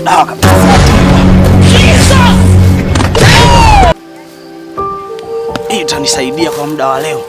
Nipate dawa kabisa. Hii itanisaidia kwa muda wa leo.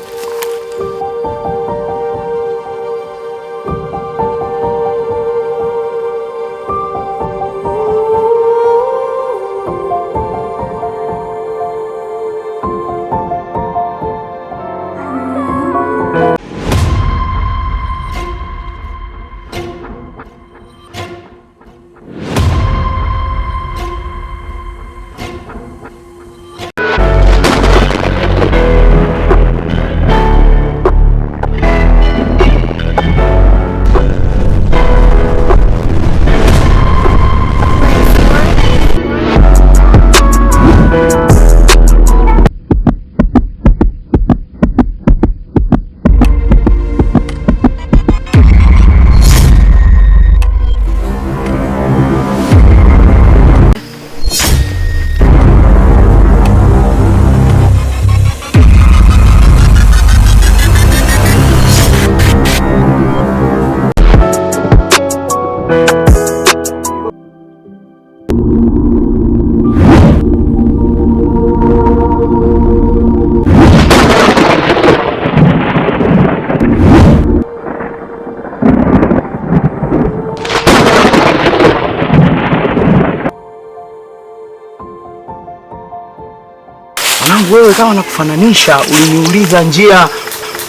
Wewe kama nakufananisha, uliniuliza njia,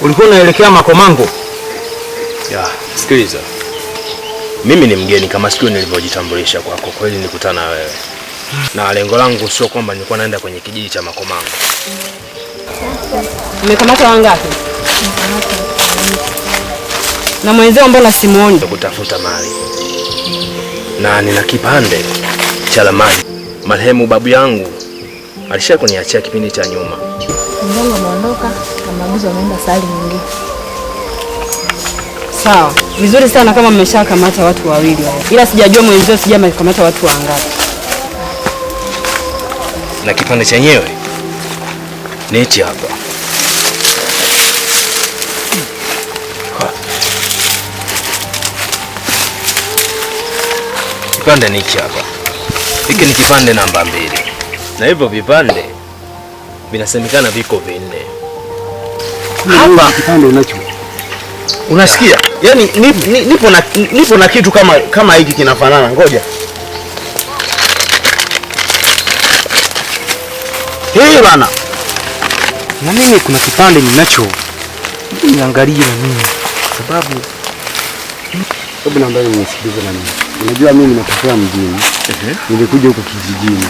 ulikuwa unaelekea Makomango. Ya, sikiliza. Mimi ni mgeni kama siku nilivyojitambulisha kwako. Kweli nikutana na wewe. Na lengo langu sio kwamba nilikuwa naenda kwenye kijiji cha Makomango. Umekamata wangapi? Na mwenzao mbona simuoni? Kutafuta mali. Na nina kipande cha lamani. Marehemu babu yangu alisha kuniachia kipindi cha nyuma. Mbona umeondoka na maagizo ameenda sali nyingine. Sawa, vizuri sana kama mmeshakamata watu wawili. Ila sijajua mwenzio sijakamata watu wangapi. Na kipande chenyewe ni hichi hapa. Kipande ni hichi hapa. Hiki ni kipande namba 2. Na hivyo vipande vinasemekana viko 4. Hapa kipande unacho. Unasikia? Yaani nipo na kitu kama hiki kinafanana. Ngoja. Bana. Na mimi kuna kipande ninacho. Niangalie na mimi sababu hebu naomba nisikilize na mimi. Unajua mimi natokea mjini. Nilikuja huko kijijini.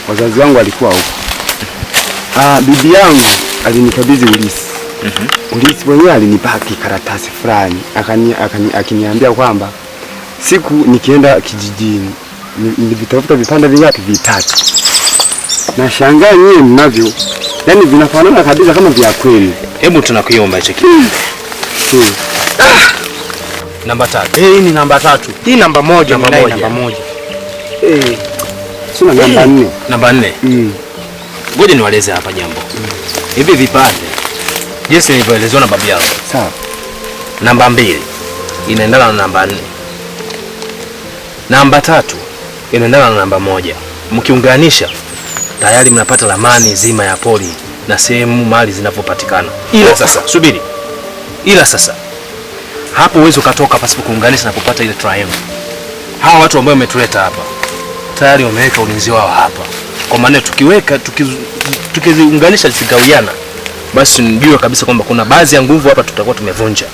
Wazazi wangu walikuwa huko. Bibi yangu alinikabidhi ulisi. Ulisi mwenyewe alinipaki karatasi fulani. Akaniambia kwamba siku nikienda kijijini nilivitafuta vipande vingapi? 3. Na shangaa nyinyi mnavyo. Yaani vinafanana kabisa kama vya kweli. Hebu tunakuiomba hicho kipande. Namba 3. Hii ni namba 3. Hii namba 1, namba 1. Sina namba 4. Namba 4. Ngoja niwaeleze hapa jambo. Hivi vipande jinsi nilivyoelezewa na babu yako. Sawa. Namba 2 inaendana na namba 4. Namba 3 inaendana na namba 1. Mkiunganisha tayari mnapata ramani zima ya pori na sehemu mali zinapopatikana. Ila sasa subiri. Ila sasa hapo uwezo katoka pasipo kuunganisha na kupata ile triangle. Hawa watu ambao wametuleta hapa tayari wameweka ulinzi wao hapa. Kwa maana tukiziunganisha zikawiana, basi nijue kabisa kwamba kuna baadhi ya nguvu hapa tutakuwa tumevunja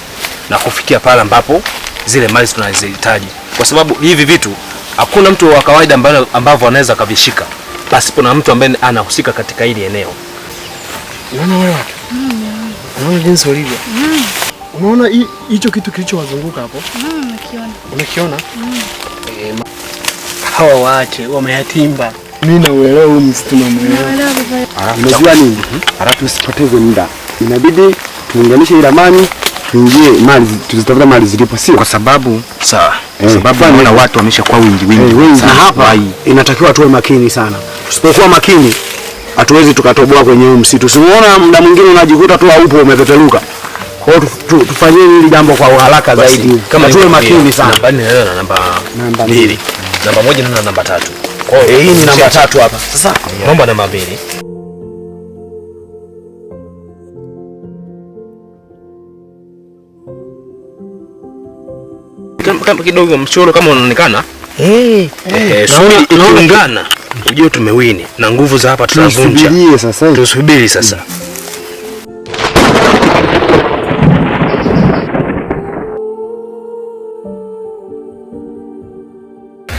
na kufikia pale ambapo zile mali tunazihitaji. Kwa sababu hivi vitu hakuna mtu wa kawaida ambavyo anaweza kavishika pasipo na mtu ambaye anahusika katika hili eneo. Unaona wewe watu? Unaona jinsi ulivyo? Unaona hicho kitu kilichowazunguka hapo? Nakiona. Unakiona? Hawa waache wameyatimba. Mimi na uelewa huu msitu na muelewa. Unajua nini? Haraka usipoteze muda. Inabidi tuunganishe ile ramani, tuingie mali, tuzitafuta mali zilipo, sio? Kwa sababu sawa. Kwa sababu naona watu wameshakuwa wingi. Na hapa inatakiwa tuwe makini sana. Tusipokuwa makini hatuwezi tukatoboa kwenye msitu. Simuona muda mwingine unajikuta tu haupo umepeperuka. Kwa hiyo tufanyie hili jambo kwa haraka zaidi. Kama tuwe makini sana. Namba 4 na namba 2. Namba 1 na namba 3. Kwa hiyo hii ni namba 3 hapa. Sasa naomba namba 2. Kama kidogo mchoro kama unaonekana. Tunaungana. Ujue tumewini na nguvu za hapa tunavunja. Tusubiri sasa.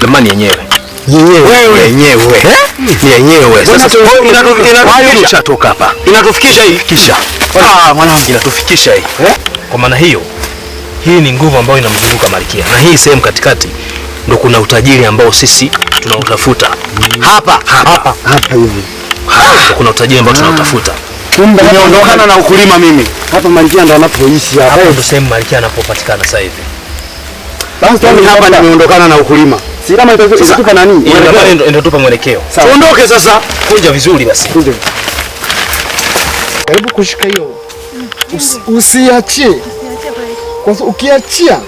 Lamani yenyewe. Ni yenyewe. Sasa inatufikisha hapa. Inatufikisha hii kisha. Mwanangu inatufikisha hii. Kwa maana hiyo hii ni nguvu ambayo inamzunguka Malkia. Na hii sehemu katikati ndo kuna utajiri ambao sisi tunautafuta. Hapa hivi. Kuna utajiri ambao tunautafuta. Kumbe nimeondokana na ukulima mimi. Hapa Malkia ndo anapoishi hapa. Hapo ndo sehemu Malkia anapopatikana sasa hivi. Basi hapa nimeondokana na ukulima. Si kama itatupa nani? Ndio tupa mwelekeo. Tuondoke sasa. Kunja vizuri basi. Karibu kushika hiyo. Usiachie. Kwa sababu ukiachia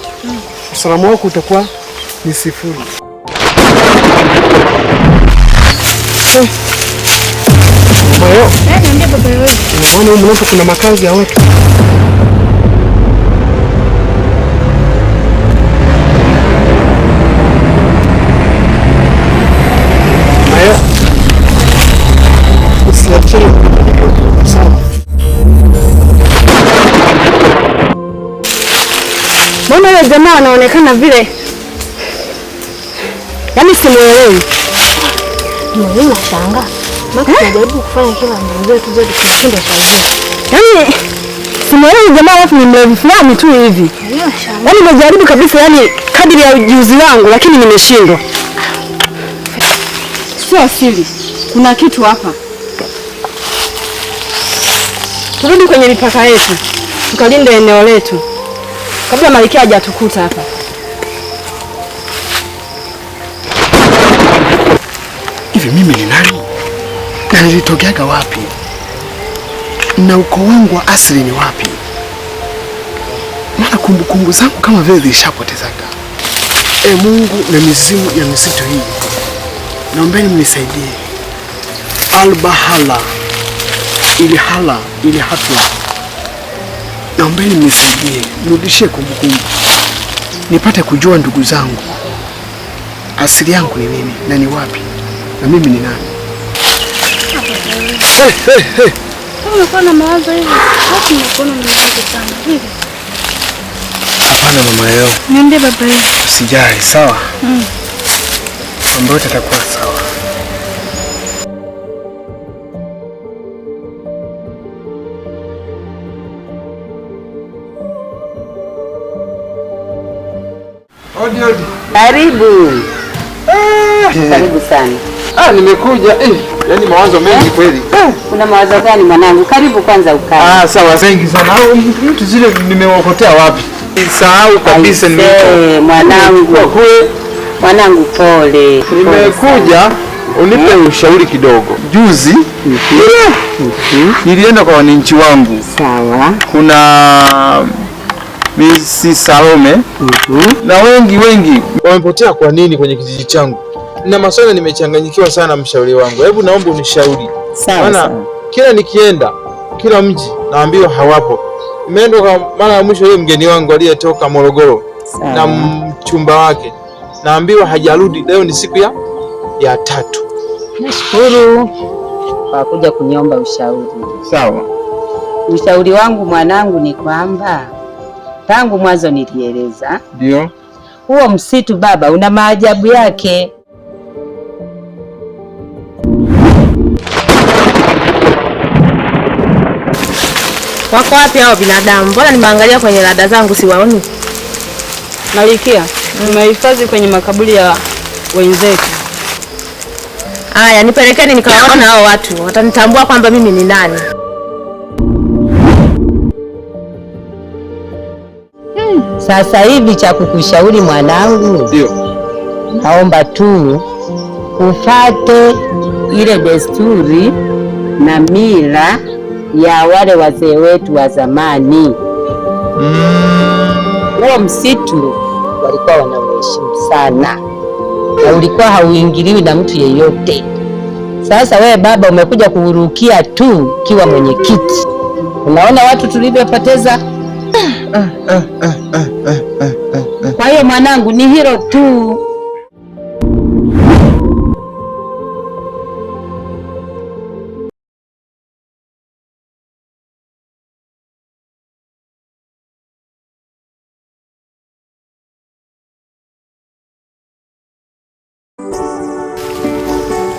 usalama wako utakuwa ni sifuri. Mayo. Niambie baba wewe. Unaona huko mnapo kuna makazi ya watu. Mayo. Usiachie. Sawa. Mbona yule jamaa anaonekana vile? Yaani simuelewi. Mimi nashangaa. Maka tunajaribu kufanya kila mambo yetu zote kushinda shangaa. Yaani simuelewi jamaa alafu ni mlevi fulani tu hivi. Yaani nimejaribu kabisa yani kadiri ya ujuzi wangu lakini nimeshindwa. Sio asili. Kuna kitu hapa. Turudi kwenye mipaka yetu. Tukalinde eneo letu. Kabla Malkia hajatukuta hapa. Hivi mimi ni nani? Na nilitokeaga wapi? Na ukoo wangu wa asili ni wapi? Maana kumbukumbu zangu kama vile zilishapotezaga. Mungu na mizimu ya misitu hii, naombeni mnisaidie. Albahala ili hatua. Naombeni mnisaidie, nirudishie kumbukumbu. Nipate kujua ndugu zangu. Asili yangu ni nini na ni wapi? Na mimi ni nani? Kama unakuwa na mawazo hivi, wapi unakuwa na mawazo sana hivi? Hapana mama yao. Niambie baba yangu. Usijali, sawa? Mambo yote yatakuwa sawa. Odi. Karibu. Karibu sana. Nimekuja. Yaani mawazo mengi kweli. Kuna mawazo gani mwanangu? Karibu kwanza ukae. Sawa, asante sana. Mtu zile nimewakotea wapi? Sahau kabisa Mwanangu pole. Nimekuja unipe ushauri kidogo. Juzi nilienda kwa wananchi wangu. Sawa. Kuna Misi Salome na wengi wamepotea. Kwa nini kwenye kijiji changu? Na maswali nimechanganyikiwa sana, mshauri wangu. Hebu naomba unishauri. Maana kila nikienda kila mji naambiwa hawapo. Nimeenda kwa mara ya mwisho yule mgeni wangu aliyetoka Morogoro na mchumba wake, naambiwa hajarudi. Leo ni siku ya 3. Nashukuru kwa kuja kuniomba ushauri. Sawa. Ushauri wangu mwanangu ni kwamba tangu mwanzo nilieleza. Ndio. Huo msitu baba una maajabu yake. Wako wapi hao binadamu? Mbona nimeangalia kwenye rada zangu siwaoni? Malkia, nimehifadhi kwenye makaburi ya wenzetu. Aya, nipelekeni nikawaona hao watu. Watanitambua kwamba mimi ni nani. Sasa hivi cha kukushauri mwanangu, ndio naomba tu ufate ile desturi na mila ya wale wazee wetu wa zamani. Huo msitu walikuwa wanauheshimu sana. na ulikuwa hauingiliwi na mtu yeyote. Sasa wewe baba umekuja kuhurukia tu kiwa mwenyekiti. Unaona watu tulivyopoteza. Kwa hiyo mwanangu, ni hilo tu.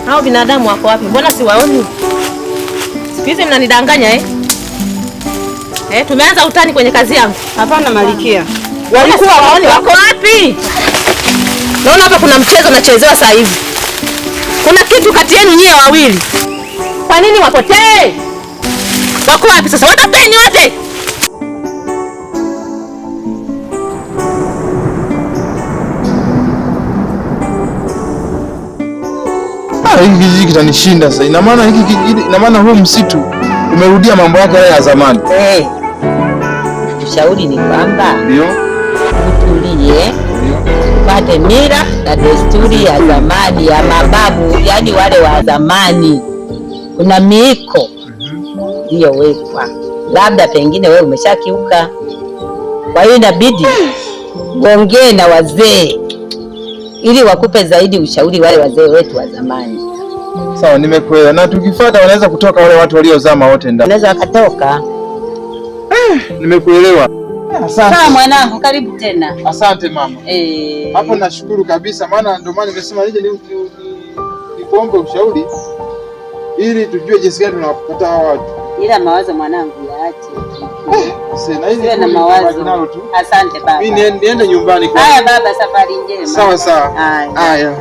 Hao binadamu wako wapi? Mbona siwaoni? Siku hizi mnanidanganya eh? Tumeanza utani kwenye kazi yangu. Hapana Malikia. Walikuwa waoni wako wapi? Naona hapa kuna mchezo unachezewa saa hivi. Kuna kitu kati yenu nyie wawili. Kwa nini wapotee? Wako wapi sasa? Watapeni wote. Hiki kijiji kitanishinda sasa. Ina maana huu msitu umerudia mambo yake ya zamani. Ushauri ni kwamba ndio utulie, upate mila na desturi ya zamani ya mababu, yani wale wa zamani. Kuna miiko iliyowekwa, labda pengine wewe umeshakiuka. Kwa hiyo inabidi uongee na wazee ili wakupe zaidi ushauri, wale wazee wetu wa zamani. Sawa, nimekuelewa. Na tukifuata wanaweza kutoka wale watu waliozama wote ndani. Wanaweza wakatoka. Nimekuelewa. Asante. Sawa mwanangu, karibu tena. Asante mama. Hapo nashukuru kabisa, maana ndio maana nimesema nije nikuombe ushauri ili tujue jinsi gani tunapata hao watu. Ila mawazo mwanangu yaache. Sasa hivi na mawazo. Asante baba. Mimi niende nyumbani kwa. Haya baba, safari njema. Sawa sawa. Haya.